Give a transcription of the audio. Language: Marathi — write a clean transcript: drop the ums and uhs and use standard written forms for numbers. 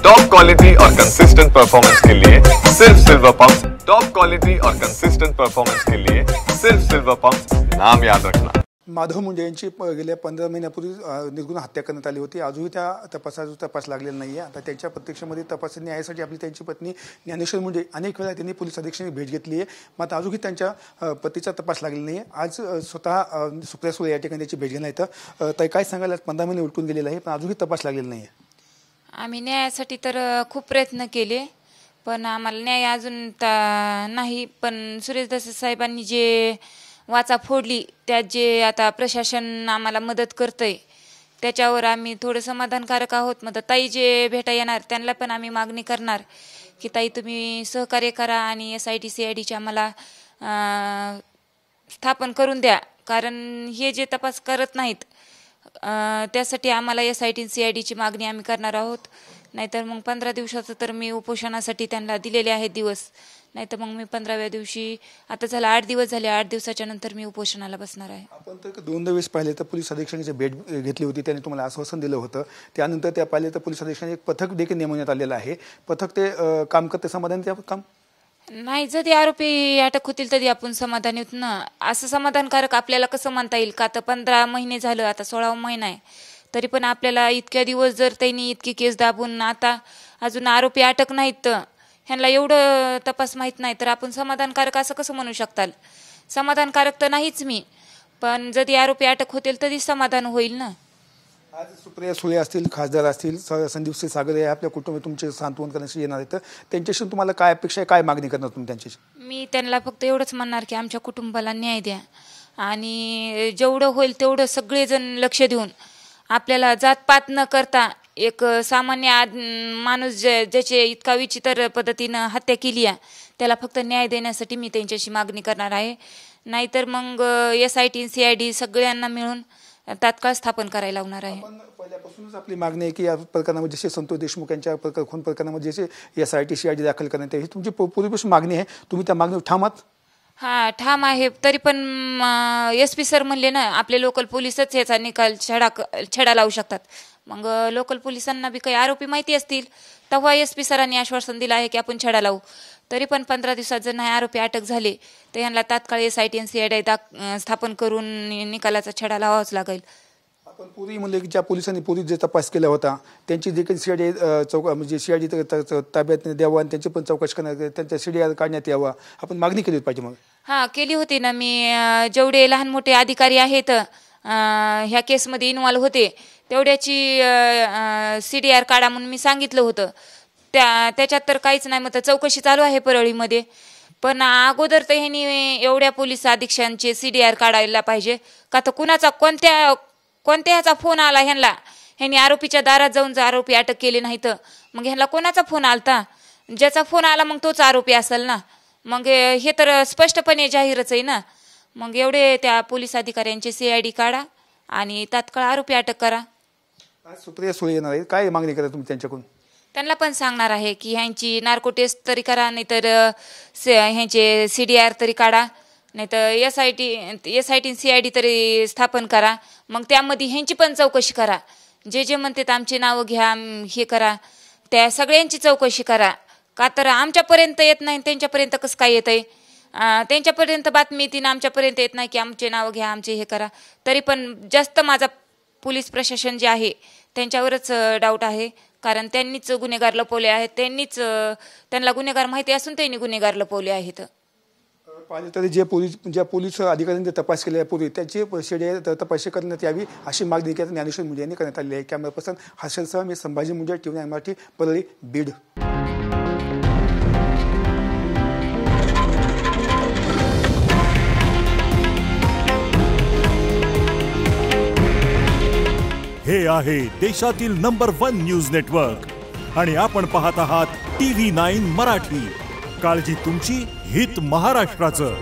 टॉप क्वालिटी और कंसिस्टेंट परफॉर्मेंस के लिए सिर्फ सिल्वर पंप। टॉप क्वालिटी और कंसिस्टेंट परफॉर्मेंस के लिए सिर्फ सिल्वर पंप, नाम याद रखना। माधव मुंडे यांची गेल्या 15 महिन्यापूर्वी निर्गुण हत्या करण्यात आली होती। अजूनही त्या तपासाचा तपास लागलेला नाही आहे। आता त्यांच्या प्रत्यक्षामध्ये तपास न्यायासाठी आपली त्यांची पत्नी ज्ञानेश्वर मुंडे अनेक वेळा त्यांनी पोलीस अधीक्षकांची भेट घेतली आहे, मात्र अजूनही त्यांच्या पतीचा तपास लागलेला नाही आहे। आज स्वतः सुप्रिया सुळे या ठिकाणी त्याची भेट घेण्यात येतं। तर काय सांगाल, 15 महिने उलटून गेलेला आहे पण अजूनही तपास लागलेला नाही आहे। आम्ही न्यायासाठी तर खूप प्रयत्न केले पण आम्हाला न्याय अजून नाही। पण सुरेश दस साहेबांनी जे वाचा फोडली त्यात जे आता प्रशासन आम्हाला मदत करतंय त्याच्यावर आम्ही थोडं समाधानकारक आहोत। मग ताई जे भेटा येणार त्यांना पण आम्ही मागणी करणार की ताई तुम्ही सहकार्य करा आणि SIT CIDची आम्हाला स्थापन करून द्या, कारण हे जे तपास करत नाहीत त्यासाठी आम्हाला SIT CIDची मागणी आम्ही करणार आहोत। नाहीतर मग 15 दिवसाचं तर मी उपोषणासाठी त्यांना दिलेले आहेत दिवस, नाहीतर मग मी 15व्या दिवशी, आता झाला 8 दिवस झाले, 8 दिवसाच्या नंतर मी उपोषणाला बसणार आहे। आपण तर 2 दिवस पाहिले तर पोलीस अधीक्षकांची भेट घेतली होती, त्यांनी तुम्हाला आश्वासन दिलं होतं। त्यानंतर त्या पाहिले तर पोलीस अधीक्षकांनी एक पथक देखील नेमण्यात आलेलं आहे। पथक ते काम करते समाधान त्या काम नाही, जरी आरोपी अटक होतील तरी आपण समाधानी होत ना। असं समाधानकारक आपल्याला कसं म्हणता येईल का? तर 15 महिने झालं, आता 16वा महिना आहे, तरी पण आपल्याला इतक्या दिवस जर त्यांनी इतकी केस दाबून आता अजून आरोपी अटक नाहीत, ह्यांना एवढं तपास माहीत नाही, तर आपण समाधानकारक असं कसं म्हणू शकताल? समाधानकारक तर नाहीच मी, पण जरी आरोपी अटक होतील तरी समाधान होईल ना। आज सुप्रिया सुळे असतील, खासदार असतील, संदीप सिंह सागर हे आपल्या कुटुंब तुमचे सांत्वन करण्यासाठी येणार आहेत, त्यांच्याशी तुम्हाला काय अपेक्षा आहे, काय मागणी करणार तुम्ही त्यांच्याशी? मी त्यांना फक्त एवढंच म्हणणार की आमच्या कुटुंबाला न्याय द्या आणि जेवढं होईल तेवढं सगळेजण लक्ष देऊन आपल्याला जातपात न करता एक सामान्य माणूस ज्याचे इतका विचित्र पद्धतीनं हत्या केली आहे त्याला फक्त न्याय देण्यासाठी मी त्यांच्याशी मागणी करणार आहे। नाहीतर मग SIT CID सगळ्यांना मिळून तात्काळ स्थापन करायला लावणार आहे। आपण पहिल्यापासूनच आपली मागणी आहे की या प्रकरणामध्ये जसे संतोष देशमुख यांच्या खून प्रकरणामध्ये जसे SIT CID दाखल करण्यात यावी, तुमची पूर्वीपासून मागणी आहे, तुम्ही त्या मागणीवर ठाम आहात? हां, ठाम आहे। तरी पण SP सर म्हणले ना आपले लोकल पोलीसच याचा निकाल छडा लावू शकतात, मग लोकल पोलिसांना बी काही आरोपी माहिती असतील, तेव्हा SP सरांनी आश्वासन दिलं आहे की आपण छडा लावू। तरी पण 15 दिवसात जर नाही आरोपी अटक झाले तर यांना तात्काळ SIT CID स्थापन करून निकालाचा छडा लावावाच लागेल। आपण पूर्वी म्हणले की ज्या पोलिसांनी पूर्वी जे तपास केला होता त्यांची देखील CID म्हणजे CID ताब्यात द्यावा आणि त्यांची पण चौकशी करण्यात, त्यांच्या CID काढण्यात यावा, आपण मागणी केली पाहिजे। मग हां, केली होती ना मी। जेवढे लहान मोठे अधिकारी आहेत ह्या केसमध्ये इन्व्हॉल्व होते तेवढ्याची CDR काढा म्हणून मी सांगितलं होतं। त्याच्यात तर काहीच नाही, मग चौकशी चालू आहे परळीमध्ये, पण अगोदर तर ह्यांनी एवढ्या पोलीस अधीक्षकांचे CDR काढायला पाहिजे का? तर कुणाचा कोणत्या ह्याचा फोन आला ह्यांनी आरोपीच्या दारात जाऊन जर आरोपी अटक केली नाही तर मग ह्यांना कोणाचा फोन आलता? ज्याचा फोन आला मग तोच आरोपी असेल ना। मग हे तर स्पष्टपणे जाहीरच आहे ना। मग एवढे त्या पोलीस अधिकाऱ्यांचे CID काढा आणि तात्काळ आरोपी अटक करा। आज सुप्रिया सुळे येणार आहे, काय मागणी करा तुम्ही त्यांच्याकडून? त्यांना पण सांगणार आहे की ह्यांची नार्को टेस्ट तरी करा, नाहीतर ह्यांचे CDR तरी काढा, नाहीतर SIT CID तरी स्थापन करा। मग त्यामध्ये ह्यांची पण चौकशी करा, जे म्हणतात आमची नावं घ्या, हे करा, त्या सगळ्यांची चौकशी करा। का तर आमच्यापर्यंत येत नाही, त्यांच्यापर्यंत कसं काय येत आहे? त्यांच्यापर्यंत बातमी येते ना, आमच्यापर्यंत येत नाही की आमचे नावं घ्या, आमचे हे करा। तरी पण जास्त माझा पोलीस प्रशासन जे आहे त्यांच्यावरच डाऊट आहे, कारण त्यांनीच गुन्हेगार लपवले आहेत, त्यांना गुन्हेगार माहिती असून त्यांनी गुन्हेगार लपवले आहेत। पाहिजे तरी ज्या पोलीस अधिकाऱ्यांनी तपास केला पूर्वी त्याची CID तपासणी करण्यात यावी अशी मागणी ज्ञानेश्वर मुंडे यांनी करण्यात आली आहे। कॅमेरा पर्सन हर्षलसह मी संभाजी मुंडे, TV9 मराठी, परळी, बीड। हे आहे देशातील नंबर 1 न्यूज नेटवर्क आणि आपण पाहत आहात TV9 मराठी। काळजी तुमची, हित महाराष्ट्राचं।